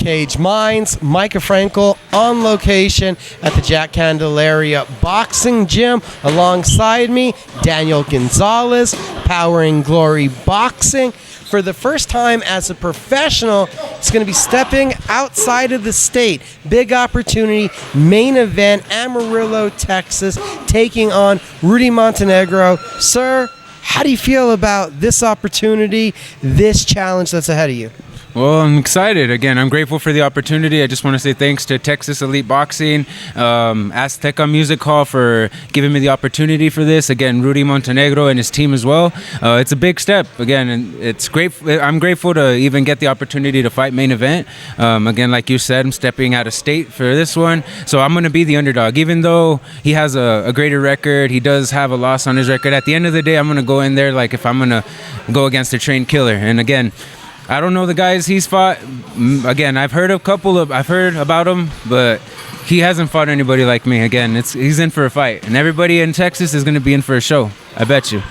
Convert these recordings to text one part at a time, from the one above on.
Cage Minds, Micah Frankel on location at the Jack Candelaria Boxing Gym. Alongside me, Daniel Gonzalez, Powering Glory Boxing. For the first time as a professional, it's going to be stepping outside of the state. Big opportunity, main event, Amarillo, Texas, taking on Rudy Montenegro. Sir, how do you feel about this opportunity, this challenge that's ahead of you? Well, I'm excited. Again, I'm grateful for the opportunity. I just want to say thanks to Texas Elite Boxing, Azteca Music Hall for giving me the opportunity for this. Again, Rudy Montenegro and his team as well. It's a big step. Again, and it's great. I'm grateful to even get the opportunity to fight main event. Again, like you said, I'm stepping out of state for this one. So I'm going to be the underdog. Even though he has a greater record, he does have a loss on his record. At the end of the day, I'm going to go in there like if I'm going to go against a trained killer. And again, I don't know the guys he's fought. Again, I've heard about him, but he hasn't fought anybody like me. Again, he's in for a fight, and everybody in Texas is going to be in for a show. I bet you.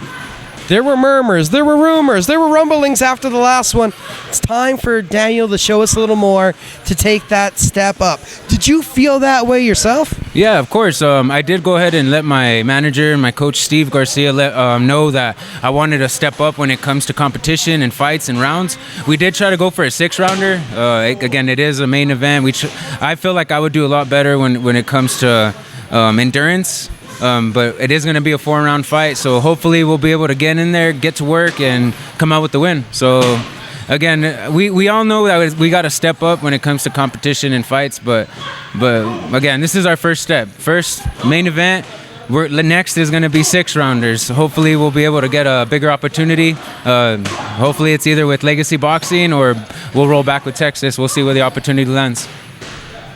There were murmurs, there were rumors, there were rumblings after the last one. It's time for Daniel to show us a little more, to take that step up. Did you feel that way yourself? Yeah, of course. I did go ahead and let my manager and my coach, Steve Garcia, know that I wanted to step up when it comes to competition and fights and rounds. We did try to go for a 6-rounder. Again, it is a main event. I feel like I would do a lot better when it comes to endurance. But it is going to be a 4-round fight, so hopefully we'll be able to get in there, get to work, and come out with the win. So, again, we all know that we got to step up when it comes to competition and fights, but again, this is our first step. First main event. Next is going to be 6-rounders. Hopefully we'll be able to get a bigger opportunity. Hopefully it's either with Legacy Boxing or we'll roll back with Texas. We'll see where the opportunity lands.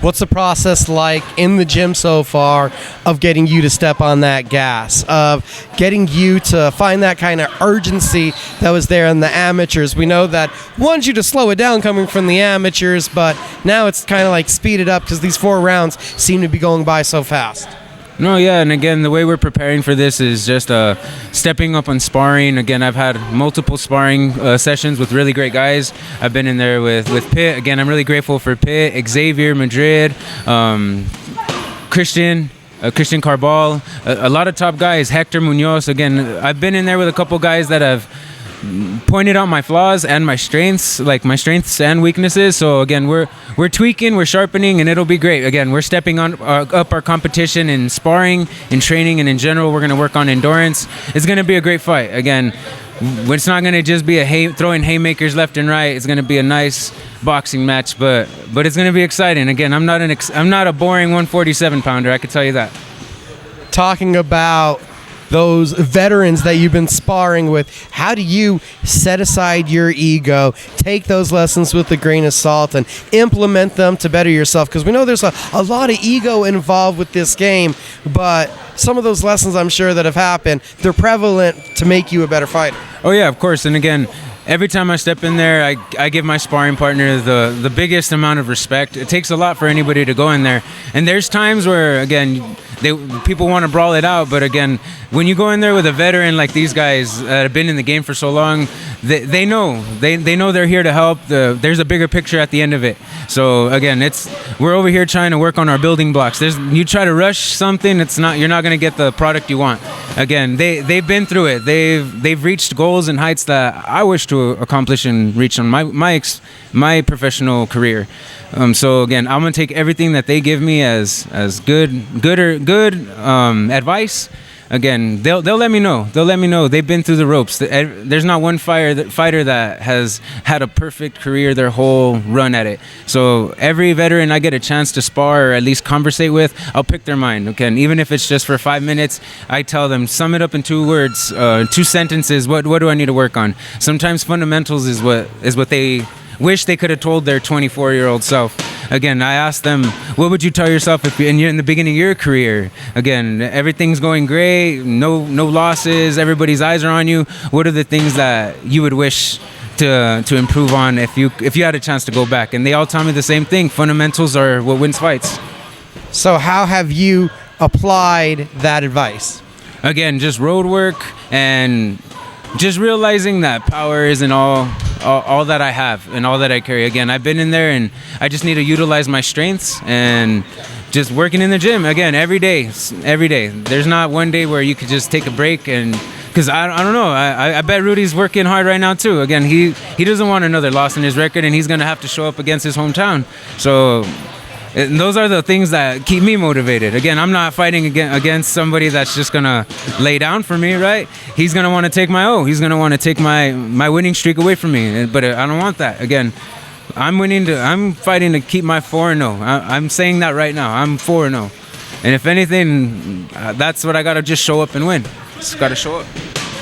What's the process like in the gym so far of getting you to step on that gas, of getting you to find that kind of urgency that was there in the amateurs? We know that wanted you to slow it down coming from the amateurs, but now it's kind of like speed it up because these 4 rounds seem to be going by so fast. No, yeah, and again, the way we're preparing for this is just stepping up on sparring. Again, I've had multiple sparring sessions with really great guys. I've been in there with Pitt. Again, I'm really grateful for Pitt, Xavier, Madrid, Christian Carbal, a lot of top guys, Hector Munoz. Again, I've been in there with a couple guys that have pointed out my flaws and my strengths, like my strengths and weaknesses. So again, we're tweaking, we're sharpening, and it'll be great. Again, we're stepping on up our competition in sparring, in training, and in general, we're going to work on endurance. It's going to be a great fight. Again, it's not going to just be throwing haymakers left and right. It's going to be a nice boxing match, but it's going to be exciting. Again, I'm not a boring 147 pounder. I can tell you that. Talking about those veterans that you've been sparring with, how do you set aside your ego, take those lessons with a grain of salt, and implement them to better yourself? Because we know there's a lot of ego involved with this game, but some of those lessons I'm sure that have happened, they're prevalent to make you a better fighter. Oh yeah, of course. And again, every time I step in there, I give my sparring partner the biggest amount of respect. It takes a lot for anybody to go in there. And there's times where, again, people want to brawl it out, but again, when you go in there with a veteran like these guys that have been in the game for so long, they know they're here to help. There's a bigger picture at the end of it. So again, we're over here trying to work on our building blocks. You try to rush something, you're not going to get the product you want. Again, they've been through it. They've reached goals and heights that I wish to accomplish and reach on my professional career. So again, I'm gonna take everything that they give me as good advice. Again, they'll let me know. They've been through the ropes. There's not one fighter that has had a perfect career their whole run at it. So every veteran I get a chance to spar or at least conversate with, I'll pick their mind. Okay, and even if it's just for 5 minutes, I tell them, sum it up in 2 words, 2 sentences. What do I need to work on? Sometimes fundamentals is what they wish they could have told their 24-year-old self. Again, I asked them, what would you tell yourself if you're in the beginning of your career? Again, everything's going great, no losses, everybody's eyes are on you. What are the things that you would wish to improve on if you had a chance to go back? And they all tell me the same thing. Fundamentals are what wins fights. So how have you applied that advice? Again, just road work and just realizing that power isn't all all that I have and all that I carry. Again, I've been in there, and I just need to utilize my strengths and just working in the gym again every day. There's not one day where you could just take a break, and because I don't know. I bet Rudy's working hard right now too. Again, he doesn't want another loss in his record, and he's gonna have to show up against his hometown. So. And those are the things that keep me motivated. Again, I'm not fighting against somebody that's just gonna lay down for me, right? He's gonna want to take my He's gonna want to take my winning streak away from me. But I don't want that. Again, I'm fighting to keep my 4-0. I'm saying that right now. I'm 4-0. And if anything, that's what I gotta just show up and win. Just gotta show up.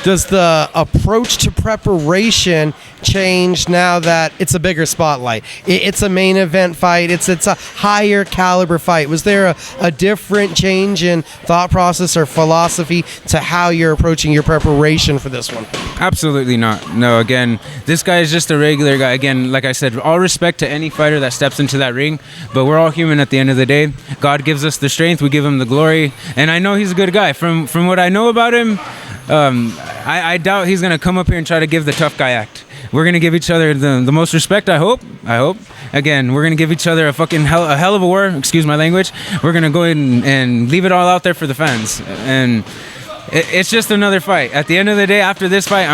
Does the approach to preparation change now that it's a bigger spotlight? It's a main event fight. It's a higher caliber fight. Was there a different change in thought process or philosophy to how you're approaching your preparation for this one? Absolutely not. No, again, this guy is just a regular guy. Again, like I said, all respect to any fighter that steps into that ring, but we're all human at the end of the day. God gives us the strength. We give him the glory. And I know he's a good guy. From what I know about him, I doubt he's going to come up here and try to give the tough guy act. We're going to give each other the most respect, I hope. Again, we're going to give each other a hell of a war, excuse my language. We're going to go in and leave it all out there for the fans. And it's just another fight. At the end of the day, after this fight,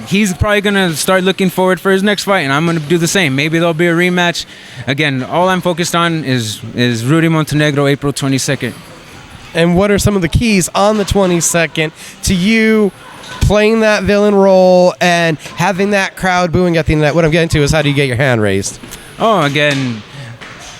he's probably going to start looking forward for his next fight, and I'm going to do the same. Maybe there'll be a rematch. Again, all I'm focused on is Rudy Montenegro, April 22nd. And what are some of the keys on the 22nd to you playing that villain role and having that crowd booing at the end of that? What I'm getting to is, how do you get your hand raised? Oh, again,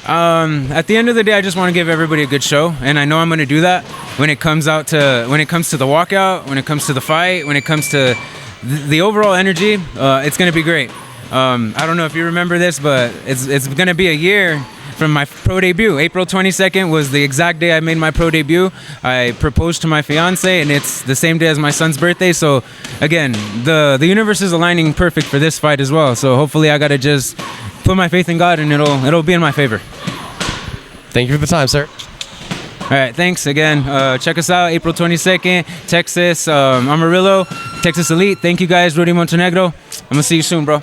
at the end of the day, I just want to give everybody a good show, and I know I'm going to do that when it comes to the walkout, when it comes to the fight, when it comes to the overall energy. It's going to be great. I don't know if you remember this, but it's going to be a year from my pro debut. April 22nd was the exact day I made my pro debut. I proposed to my fiance, and it's the same day as my son's birthday. So again, the universe is aligning perfect for this fight as well. So hopefully I got to just put my faith in God, and it'll be in my favor. Thank you for the time, sir. All right, thanks again. Check us out, April 22nd, Texas, Amarillo, Texas Elite. Thank you guys, Rudy Montenegro. I'm gonna see you soon, bro.